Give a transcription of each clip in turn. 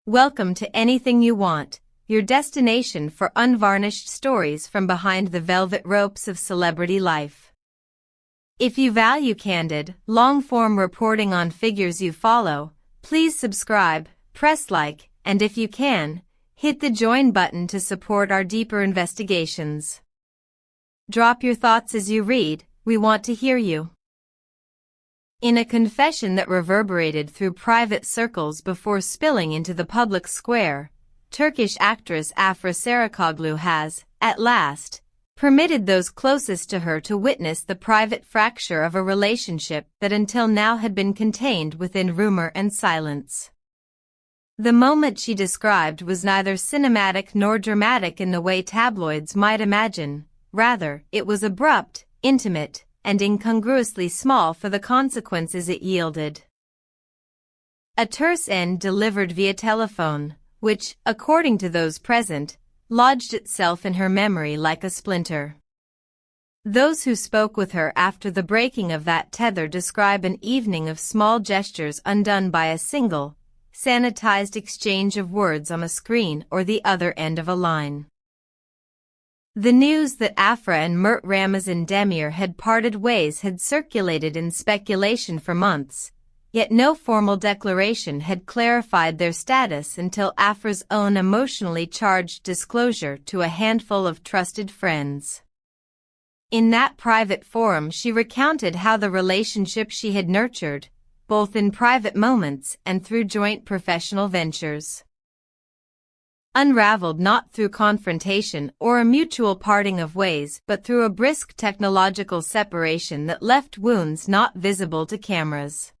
Welcome to Anything You Want, your destination for unvarnished stories from behind the velvet ropes of celebrity life. If you value candid, long-form reporting on figures you follow, please subscribe, press like, and if you can, hit the join button to support our deeper investigations. Drop your thoughts as you read, we want to hear you. In a confession that reverberated through private circles before spilling into the public square, Turkish actress Afra Sarıkoglu has, at last, permitted those closest to her to witness the private fracture of a relationship that until now had been contained within rumor and silence. The moment she described was neither cinematic nor dramatic in the way tabloids might imagine. Rather, it was abrupt, intimate, and incongruously small for the consequences it yielded. A terse end delivered via telephone, which, according to those present, lodged itself in her memory like a splinter. Those who spoke with her after the breaking of that tether describe an evening of small gestures undone by a single, sanitized exchange of words on a screen or the other end of a line. The news that Afra and Mert Ramazan Demir had parted ways had circulated in speculation for months, yet no formal declaration had clarified their status until Afra's own emotionally charged disclosure to a handful of trusted friends. In that private forum she recounted how the relationship she had nurtured, both in private moments and through joint professional ventures, unraveled not through confrontation or a mutual parting of ways but through a brisk technological separation that left wounds not visible to cameras.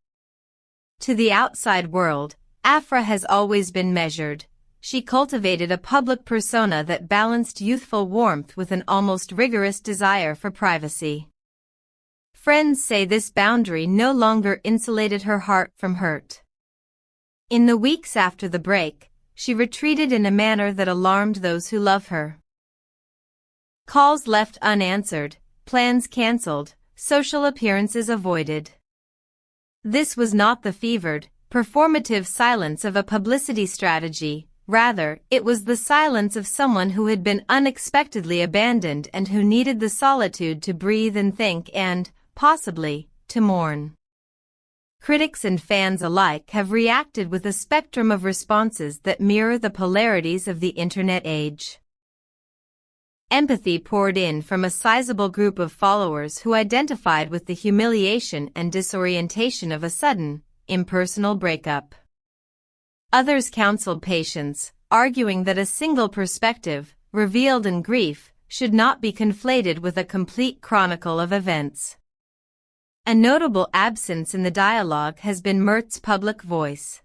To the outside world, Afra has always been measured. She cultivated a public persona that balanced youthful warmth with an almost rigorous desire for privacy. Friends say this boundary no longer insulated her heart from hurt. In the weeks after the break, she retreated in a manner that alarmed those who love her. Calls left unanswered, plans cancelled, social appearances avoided. This was not the fevered, performative silence of a publicity strategy. Rather, it was the silence of someone who had been unexpectedly abandoned and who needed the solitude to breathe and think and, possibly, to mourn. Critics and fans alike have reacted with a spectrum of responses that mirror the polarities of the internet age. Empathy poured in from a sizable group of followers who identified with the humiliation and disorientation of a sudden, impersonal breakup. Others counseled patience, arguing that a single perspective, revealed in grief, should not be conflated with a complete chronicle of events. A notable absence in the dialogue has been Mert's public voice.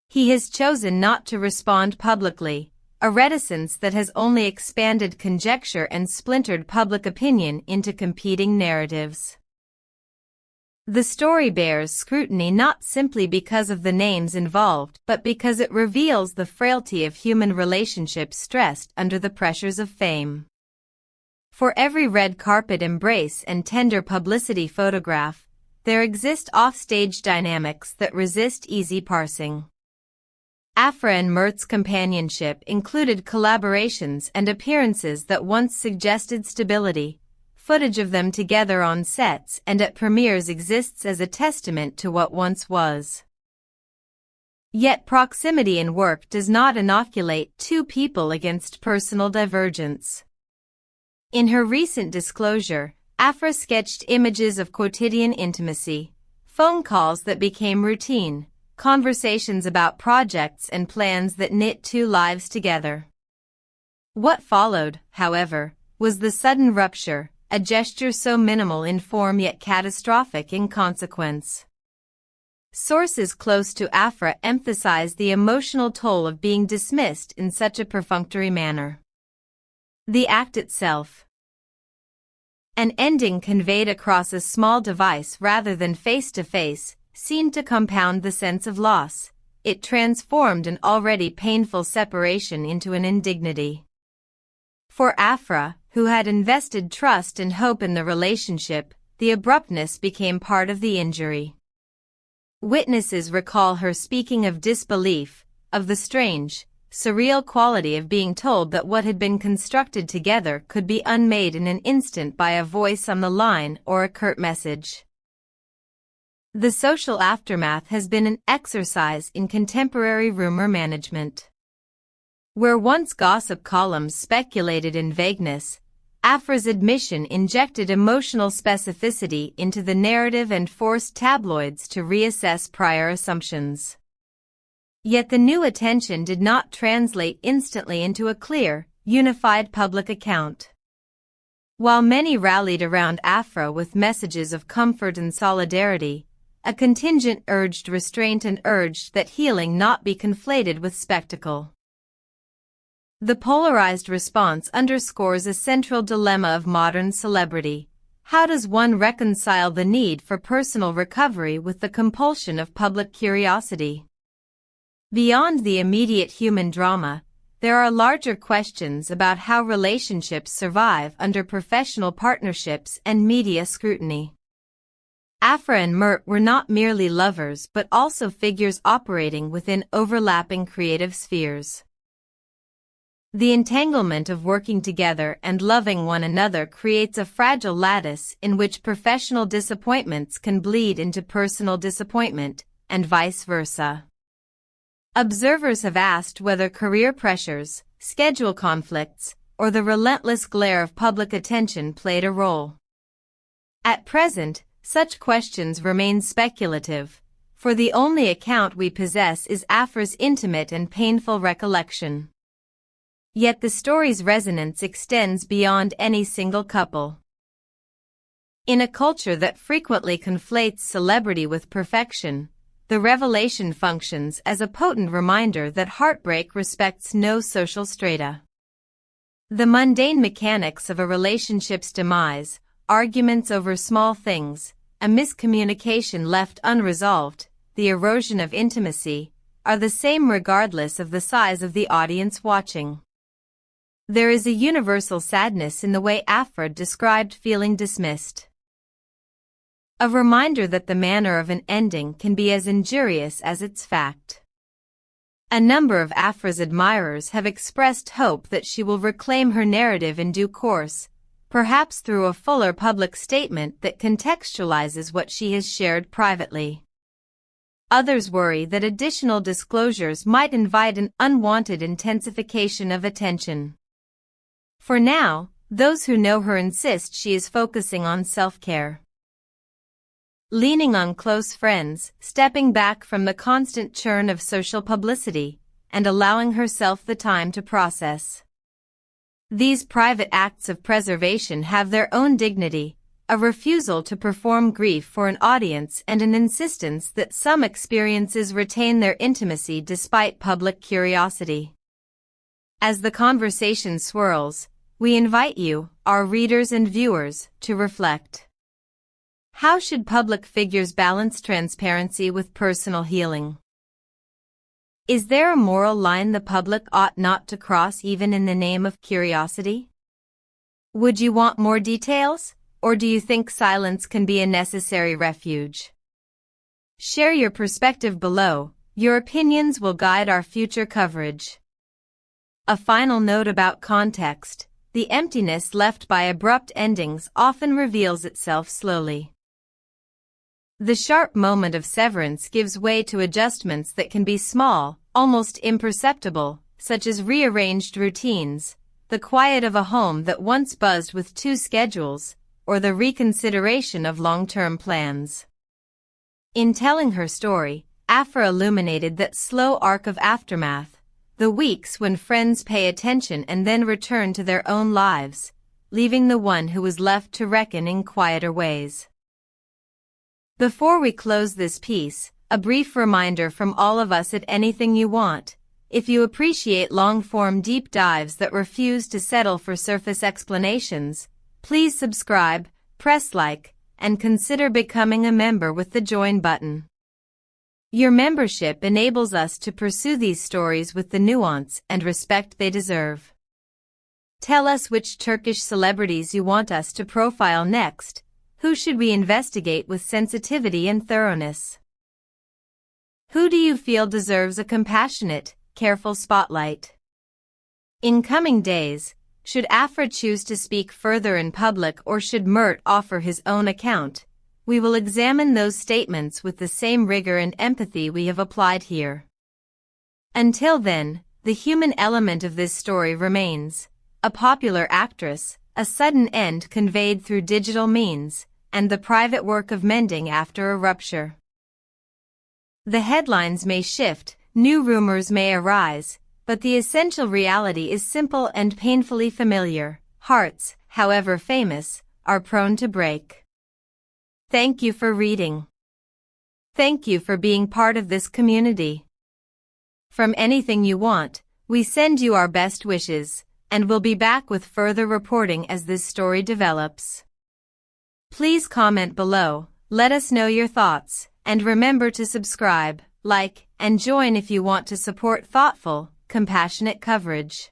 He has chosen not to respond publicly, a reticence that has only expanded conjecture and splintered public opinion into competing narratives. The story bears scrutiny not simply because of the names involved, but because it reveals the frailty of human relationships stressed under the pressures of fame. For every red carpet embrace and tender publicity photograph, there exist offstage dynamics that resist easy parsing. Afra and Mert's companionship included collaborations and appearances that once suggested stability. Footage of them together on sets and at premieres exists as a testament to what once was. Yet proximity in work does not inoculate two people against personal divergence. In her recent disclosure, Afra sketched images of quotidian intimacy, phone calls that became routine, conversations about projects and plans that knit two lives together. What followed, however, was the sudden rupture, a gesture so minimal in form yet catastrophic in consequence. Sources close to Afra emphasize the emotional toll of being dismissed in such a perfunctory manner. The act itself, an ending conveyed across a small device rather than face-to-face, seemed to compound the sense of loss. It transformed an already painful separation into an indignity. For Afra, who had invested trust and hope in the relationship, the abruptness became part of the injury. Witnesses recall her speaking of disbelief, of the strange, surreal quality of being told that what had been constructed together could be unmade in an instant by a voice on the line or a curt message. The social aftermath has been an exercise in contemporary rumor management. Where once gossip columns speculated in vagueness, Afra's admission injected emotional specificity into the narrative and forced tabloids to reassess prior assumptions. Yet the new attention did not translate instantly into a clear, unified public account. While many rallied around Afra with messages of comfort and solidarity, a contingent urged restraint and urged that healing not be conflated with spectacle. The polarized response underscores a central dilemma of modern celebrity. How does one reconcile the need for personal recovery with the compulsion of public curiosity? Beyond the immediate human drama, there are larger questions about how relationships survive under professional partnerships and media scrutiny. Afra and Mert were not merely lovers but also figures operating within overlapping creative spheres. The entanglement of working together and loving one another creates a fragile lattice in which professional disappointments can bleed into personal disappointment, and vice versa. Observers have asked whether career pressures, schedule conflicts, or the relentless glare of public attention played a role. At present, such questions remain speculative, for the only account we possess is Afra's intimate and painful recollection. Yet the story's resonance extends beyond any single couple. In a culture that frequently conflates celebrity with perfection, the revelation functions as a potent reminder that heartbreak respects no social strata. The mundane mechanics of a relationship's demise, arguments over small things, a miscommunication left unresolved, the erosion of intimacy, are the same regardless of the size of the audience watching. There is a universal sadness in the way Afra described feeling dismissed. A reminder that the manner of an ending can be as injurious as its fact. A number of Afra's admirers have expressed hope that she will reclaim her narrative in due course, perhaps through a fuller public statement that contextualizes what she has shared privately. Others worry that additional disclosures might invite an unwanted intensification of attention. For now, those who know her insist she is focusing on self-care. Leaning on close friends, stepping back from the constant churn of social publicity, and allowing herself the time to process. These private acts of preservation have their own dignity, a refusal to perform grief for an audience and an insistence that some experiences retain their intimacy despite public curiosity. As the conversation swirls, we invite you, our readers and viewers, to reflect. How should public figures balance transparency with personal healing? Is there a moral line the public ought not to cross even in the name of curiosity? Would you want more details, or do you think silence can be a necessary refuge? Share your perspective below. Your opinions will guide our future coverage. A final note about context: the emptiness left by abrupt endings often reveals itself slowly. The sharp moment of severance gives way to adjustments that can be small, almost imperceptible, such as rearranged routines, the quiet of a home that once buzzed with 2 schedules, or the reconsideration of long-term plans. In telling her story, Afra illuminated that slow arc of aftermath, the weeks when friends pay attention and then return to their own lives, leaving the one who was left to reckon in quieter ways. Before we close this piece, a brief reminder from all of us at Anything You Want: if you appreciate long-form deep dives that refuse to settle for surface explanations, please subscribe, press like, and consider becoming a member with the join button. Your membership enables us to pursue these stories with the nuance and respect they deserve. Tell us which Turkish celebrities you want us to profile next. Who should we investigate with sensitivity and thoroughness? Who do you feel deserves a compassionate, careful spotlight. In coming days, should Afra choose to speak further in public or should Mert offer his own account, we will examine those statements with the same rigor and empathy we have applied here. Until then, the human element of this story remains: a popular actress, a sudden end conveyed through digital means, and the private work of mending after a rupture. The headlines may shift, new rumors may arise, but the essential reality is simple and painfully familiar. Hearts, however famous, are prone to break. Thank you for reading. Thank you for being part of this community. From Anything You Want, we send you our best wishes, and we'll be back with further reporting as this story develops. Please comment below, let us know your thoughts, and remember to subscribe, like, and join if you want to support thoughtful, compassionate coverage.